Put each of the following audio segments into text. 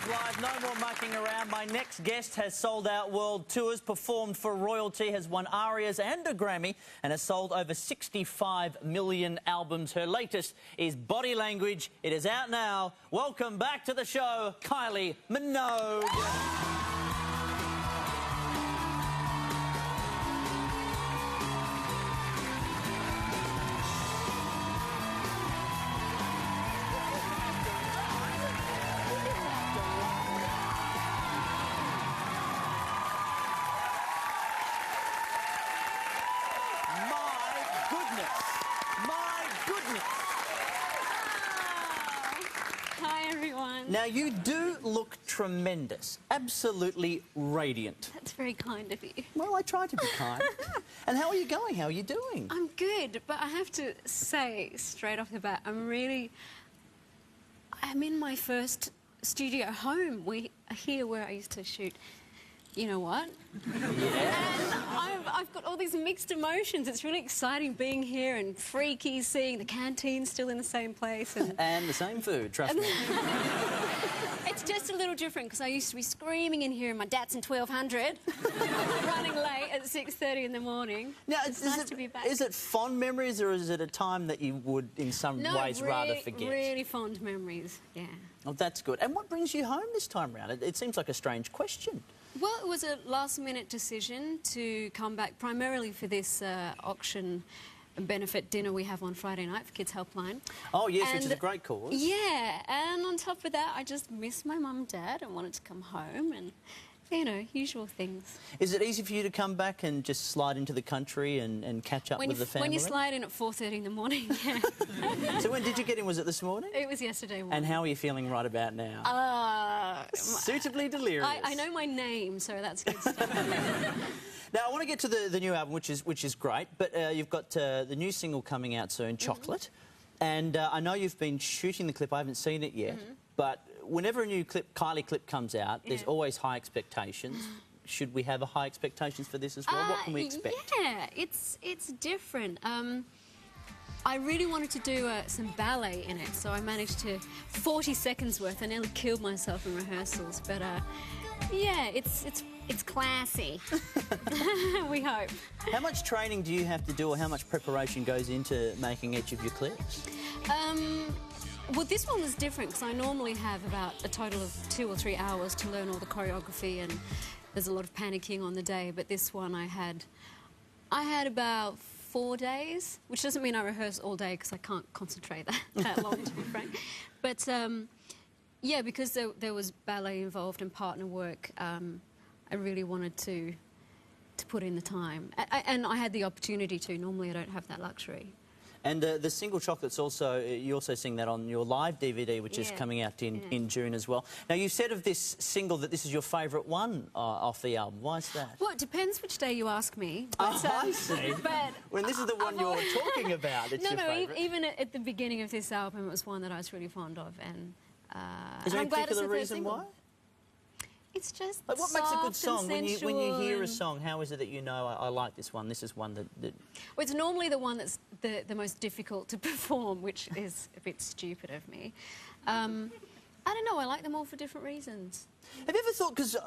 Live, no more mucking around. My next guest has sold out world tours, performed for royalty, has won ARIAs and a Grammy, and has sold over 65 million albums. Her latest is Body Language. It is out now. Welcome back to the show, Kylie Minogue. Hi, everyone. Now, you do look tremendous, absolutely radiant. That's very kind of you. Well, I try to be kind. And how are you going? How are you doing? I'm good, but I have to say straight off the bat, I'm in my first studio home. Here where I used to shoot You Know What? Yeah. And I've got all these mixed emotions. It's really exciting being here and freaky seeing the canteen still in the same place. And the same food, trust me. It's just a little different because I used to be screaming in here in my Datsun 1200, running late at 6:30 in the morning. Now, it's nice to be back. Is it fond memories or is it a time that you would, in some ways, rather forget? Really fond memories, yeah. Oh, that's good. And what brings you home this time round? It seems like a strange question. Well, it was a last-minute decision to come back primarily for this auction benefit dinner we have on Friday night for Kids Helpline. Oh, yes, which is a great cause. Yeah, and on top of that, I just missed my mum and dad and wanted to come home and, you know, usual things. Is it easy for you to come back and just slide into the country and catch up with the family? When you slide in at 4:30 in the morning, yeah. So when did you get in? Was it this morning? It was yesterday morning. And how are you feeling right about now? Suitably delirious. I know my name, so that's good stuff. Now, I want to get to the new album, which is great, but you've got the new single coming out soon, Chocolate. And I know you've been shooting the clip. I haven't seen it yet, but whenever a new Kylie clip comes out, there's always high expectations. Should we have high expectations for this as well? What can we expect? Yeah, it's different. I really wanted to do some ballet in it, so I managed to 40 seconds worth. I nearly killed myself in rehearsals, but yeah, it's classy. We hope. How much training do you have to do, or how much preparation goes into making each of your clips? Well, this one was different because I normally have about a total of 2 or 3 hours to learn all the choreography, and there's a lot of panicking on the day. But this one I had about 4 days, which doesn't mean I rehearse all day because I can't concentrate that long, to be frank. But yeah, because there was ballet involved and partner work, I really wanted to put in the time. And I had the opportunity to. Normally I don't have that luxury. And the single Chocolate's also, you also sing that on your live DVD, which is coming out in June as well. Now, you said of this single that this is your favourite one off the album. Why is that? Well, it depends which day you ask me. But, I see. But when this is the one you're talking about, it's your favourite. Even at the beginning of this album, it was one that I was really fond of. And is there I'm any glad particular it's the third reason single. why? It's just like, what makes a good song? When you hear a and... song, how is it that you know, I like this one, this is one that... Well, it's normally the one that's the most difficult to perform, which is a bit stupid of me. I don't know, I like them all for different reasons. Have you ever thought, because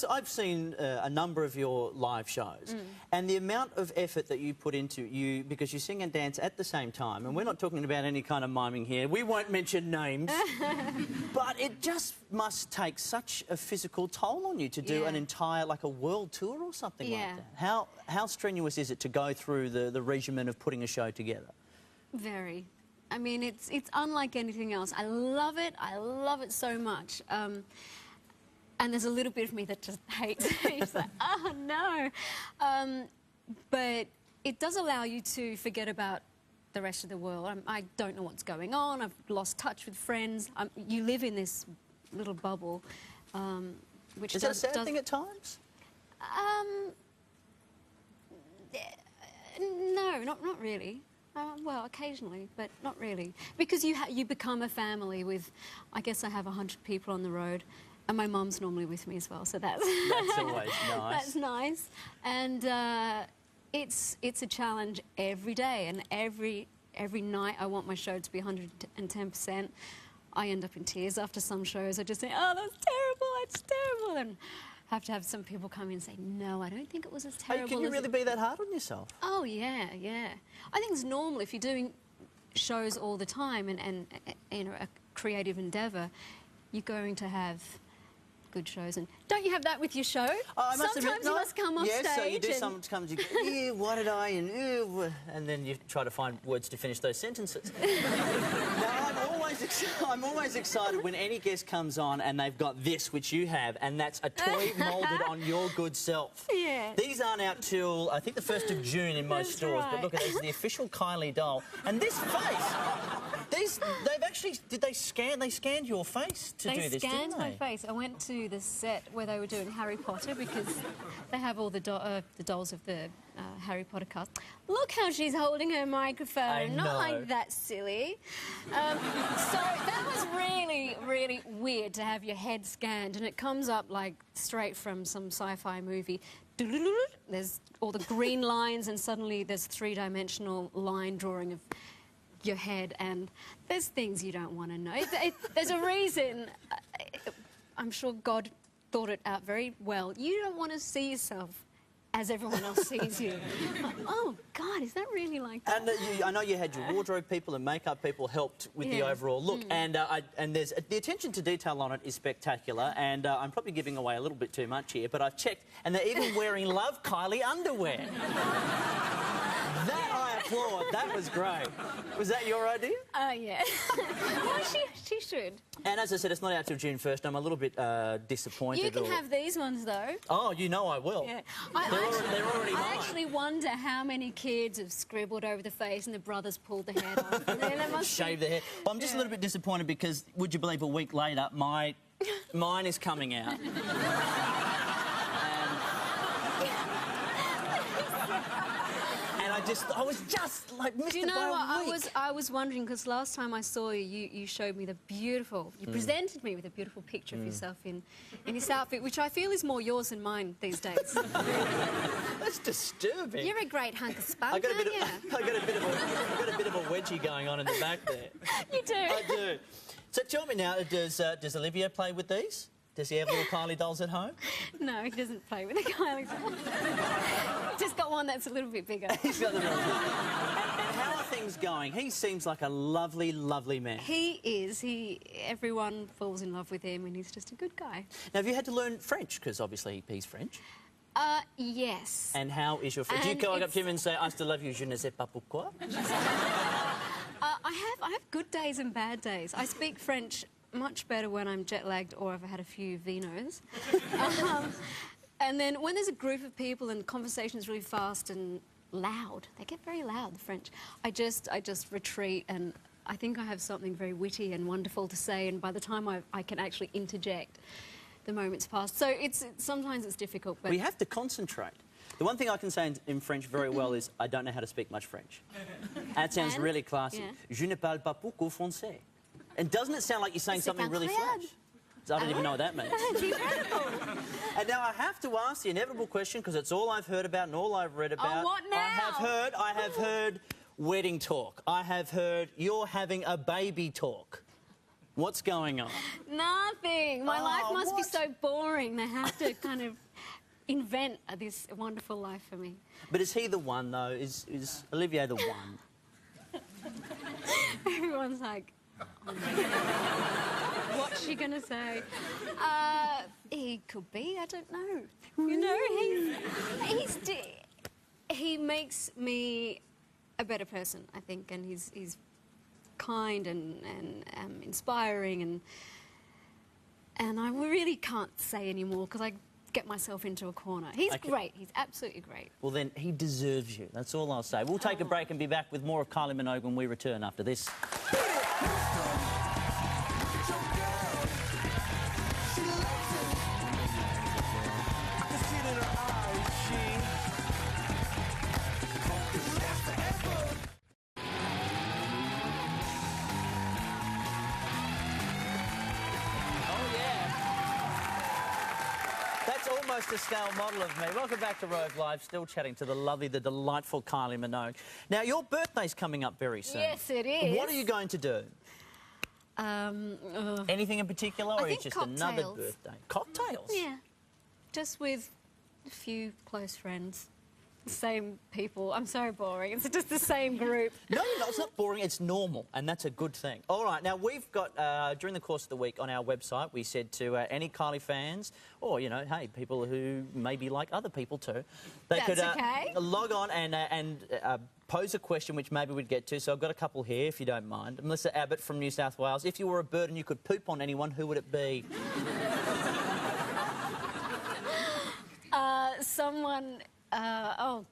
I've seen a number of your live shows, and the amount of effort that you put into because you sing and dance at the same time, and we're not talking about any kind of miming here, we won't mention names, but it just must take such a physical toll on you to do an entire, like a world tour or something like that. How strenuous is it to go through the regimen of putting a show together? Very. I mean, it's unlike anything else. I love it so much. And there's a little bit of me that just hates it. It's like, oh, no. But it does allow you to forget about the rest of the world. I don't know what's going on. I've lost touch with friends. You live in this little bubble, which Is that a sad thing at times? No, not really. Well, occasionally, but not really. Because you become a family with, I guess I have 100 people on the road, and my mum's normally with me as well, so that's... That's always nice. That's nice. And it's a challenge every day, and every night I want my show to be 110%. I end up in tears after some shows. I just say, oh, that's it's terrible. And have to have some people come in and say, no, I don't think it was as terrible as... Can you really be that hard on yourself? Oh, yeah, yeah. I think it's normal if you're doing shows all the time and you know, a creative endeavour, you're going to have good shows. And don't you have that with your show? Oh, sometimes you must come off stage. Yes, so you do. Sometimes you go, ew, why did I, and then you try to find words to finish those sentences. No, I'm always excited when any guest comes on and they've got this, which you have, and that's a toy moulded on your good self. Yeah. These aren't out till, I think, the 1st of June in most stores, right. but look at this, the official Kylie doll. And this face, they've actually, they scanned your face to do this, didn't they? They scanned my face. I went to the set where they were doing Harry Potter because they have all the dolls of the Harry Potter cast. Look how she's holding her microphone. I know. Not like that silly. So that was really, really weird to have your head scanned, and it comes up like straight from some sci-fi movie. There's all the green lines, and suddenly there's three-dimensional line drawing of your head, and there's things you don't want to know. There's a reason. I'm sure God thought it out very well. You don't want to see yourself as everyone else sees you. Oh, God, is that really like that? And I know you had your wardrobe people and makeup people helped with the overall look, and there's the attention to detail on it is spectacular, and I'm probably giving away a little bit too much here, but I've checked, and they're even wearing Love Kylie underwear. That I applaud. That was great. Was that your idea? Yeah. Well, she should. And as I said, it's not out till June 1st. I'm a little bit disappointed. You can have these ones, though. Oh, you know I will. Yeah. They're already mine. I actually wonder how many kids have scribbled over the face and the brothers pulled the head off. And then they must shave the hair. Well, I'm just a little bit disappointed because, would you believe, a week later, mine is coming out. I was just like missed Do you it know by a what? week. I was wondering because last time I saw you, you showed me the beautiful. You presented me with a beautiful picture of yourself in this outfit, which I feel is more yours than mine these days. That's disturbing. You're a great hunk of spunk, I got a bit aren't of a wedgie going on in the back there. You do. I do. So tell me now, does Olivia play with these? Does he have little Kylie dolls at home? No, he doesn't play with the Kylie dolls. Just got one that's a little bit bigger. He's got the little. And how are things going? He seems like a lovely, lovely man. He is. Everyone falls in love with him, and he's just a good guy. Now, have you had to learn French? Because obviously he's French. Yes. And how is your French? Do you go up to him and say, I still love you, je ne sais pas pourquoi? I have good days and bad days. I speak French much better when I'm jet-lagged or I've had a few vinos. And then when there's a group of people and conversation is really fast and loud, they get very loud, the French, I just retreat, and I think I have something very witty and wonderful to say, and by the time I can actually interject, the moment's passed. So sometimes it's difficult, but... We have to concentrate. The one thing I can say in French very well is I don't know how to speak much French. That sounds really classy. Yeah. Je ne parle pas beaucoup français. And doesn't it sound like you're saying something really flash? I don't even know what that means. That's incredible. And now I have to ask the inevitable question, because it's all I've heard about and all I've read about. Oh, what now? I have heard wedding talk. I have heard you're having a baby talk. What's going on? Nothing. My life must be what? so boring. They have to kind of invent this wonderful life for me. But is he the one, though? Is Olivier the one? Everyone's like, oh my God. What's she going to say? He could be, I don't know. You know, he makes me a better person, I think, and he's kind and inspiring, and I really can't say any more because I get myself into a corner. He's great. He's absolutely great. Well, then, he deserves you. That's all I'll say. We'll take a break and be back with more of Kylie Minogue when we return after this. Almost a scale model of me. Welcome back to Rove Live. Still chatting to the lovely, the delightful Kylie Minogue. Now, your birthday's coming up very soon. Yes, it is. What are you going to do? Anything in particular, or I it's think just another cocktails. birthday? Cocktails? Yeah, just with a few close friends. Same people. I'm so boring. It's just the same group. No, it's not boring. It's normal, and that's a good thing. All right, now we've got, during the course of the week on our website, we said to any Kylie fans, or, you know, hey, people who maybe like other people too, they could log on and pose a question which maybe we'd get to. So I've got a couple here, if you don't mind. Melissa Abbott from New South Wales. If you were a bird and you could poop on anyone, who would it be? Someone... I'm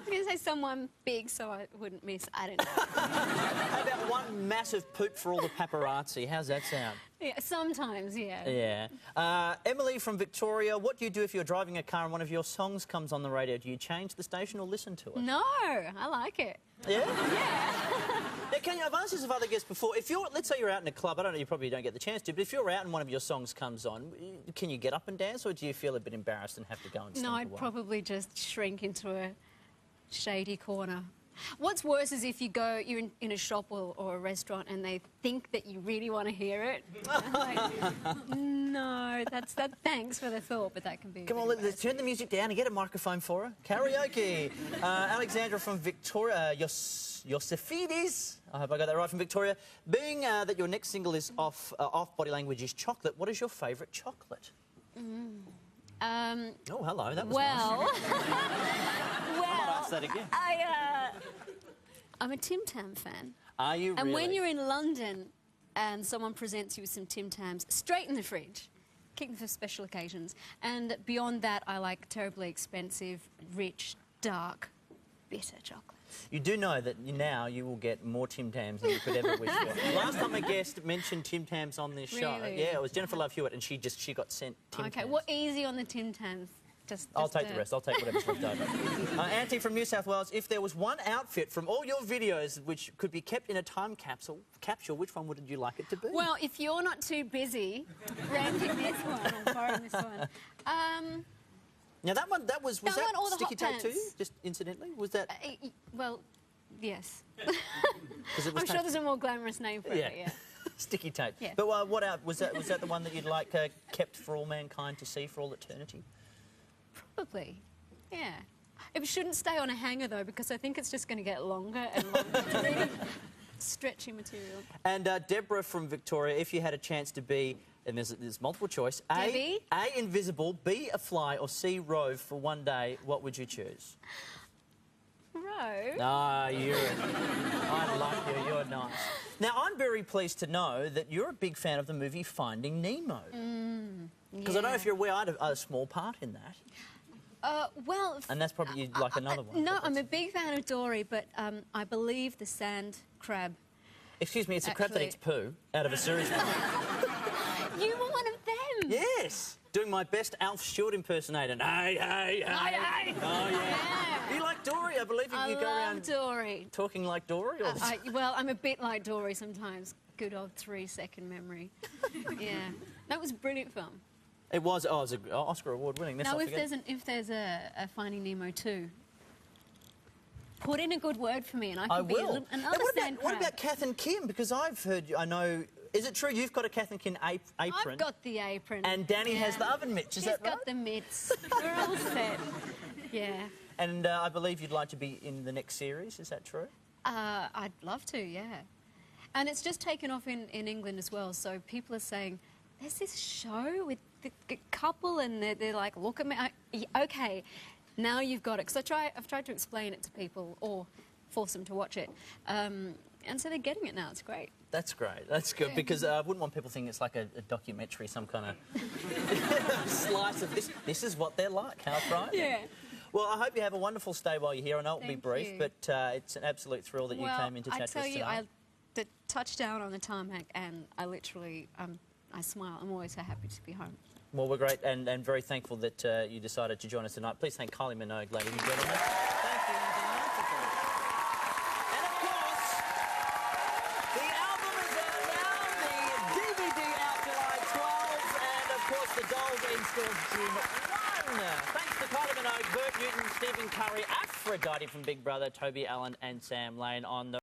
going to say someone big so I wouldn't miss. I don't know. How about one massive poop for all the paparazzi? How's that sound? Yeah, sometimes, yeah. Yeah. Emily from Victoria, what do you do if you're driving a car and one of your songs comes on the radio? Do you change the station or listen to it? No, I like it. Yeah? Yeah. Now, Kenya, I've asked this of other guests before. If you're, let's say you're out in a club, I don't know, you probably don't get the chance to, but if you're out and one of your songs comes on, can you get up and dance, or do you feel a bit embarrassed and have to go and No, I'd away? probably just shrink into a shady corner. What's worse is if you're in a shop or a restaurant and they think that you really want to hear it. Like, no, thanks for the thought, but that can be... Come on, let's turn the music down and get a microphone for her. Karaoke. Alexandra from Victoria, Yosefidis, I hope I got that right, from Victoria. Being that your next single is off Body Language is chocolate, what is your favourite chocolate? Oh, hello, that was nice. I might ask that again. I'm a Tim Tam fan. Are you really? And when you're in London and someone presents you with some Tim Tams, straight in the fridge, keep them for special occasions. And beyond that, I like terribly expensive, rich, dark, bitter chocolate. You do know that now you will get more Tim Tams than you could ever wish for. Last time a guest mentioned Tim Tams on this show, yeah, it was Jennifer Love Hewitt, and she got sent Tim Tams. Okay, well, easy on the Tim Tams. I'll take the rest. I'll take whatever's left over. Auntie from New South Wales, if there was one outfit from all your videos which could be kept in a time capsule, which one would you like it to be? Well, if you're not too busy renting this one or borrowing this one. Now that was or the sticky hot tape to you? pants. Just incidentally, was that? Well, yes. I'm sure there's a more glamorous name for it. Yeah. Sticky tape. Yeah. But what out was that the one that you'd like kept for all mankind to see for all eternity? Probably. Yeah. It shouldn't stay on a hanger though, because I think it's just going to get longer and longer. It's really stretchy material. And Deborah from Victoria, if you had a chance to be, and there's multiple choice, A, invisible, B, a fly, or C, Rove for one day, what would you choose? Rove? Ah, I like you, you're nice. Now, I'm very pleased to know that you're a big fan of the movie Finding Nemo. Because I don't know if you're aware, I had a small part in that. Well... And that's probably you'd like another one. No, I'm a big fan of Dory, but I believe the sand crab... Excuse me, it's a crab that eats poo out of a series. You were one of them! Yes! Doing my best Alf Stewart impersonator. Hey, hey, hey! Hey, hey. Oh, yeah. You like Dory? I believe you go around... Dory. Talking like Dory? Or... well, I'm a bit like Dory sometimes. Good old 3-second memory. Yeah. That was a brilliant film. It was. Oh, it was an Oscar award winning. Now, if there's a Finding Nemo 2, put in a good word for me, and I can be another sand crab. What about Kath and Kim? Because I've heard, I know. Is it true you've got a Kath and Kim apron? I've got the apron. And Danny has the oven mitts. Is that right? She's got the mitts. We're all set. Yeah. And I believe you'd like to be in the next series. Is that true? I'd love to. Yeah. And it's just taken off in England as well. So people are saying, there's this show with the couple, and they're like, look at me. Okay, now you've got it. Because I've tried to explain it to people or force them to watch it. And so they're getting it now. It's great. That's great. That's good, because I wouldn't want people thinking it's like a documentary, some kind of slice of this. This is what they're like, right? Yeah. Well, I hope you have a wonderful stay while you're here. I know it'll be brief, but it's an absolute thrill that you came in to chat to us tonight. I tell you, the touchdown on the tarmac, and I literally, I smile. I'm always so happy to be home. Well, we're great and very thankful that you decided to join us tonight. Please thank Kylie Minogue, ladies and gentlemen. Thank you. And of course, the album is out now, the DVD out July 12th, and of course the dolls in stores June 1. Thanks to Kylie Minogue, Bert Newton, Stephen Curry, Aphrodite from Big Brother, Toby Allen and Sam Lane on the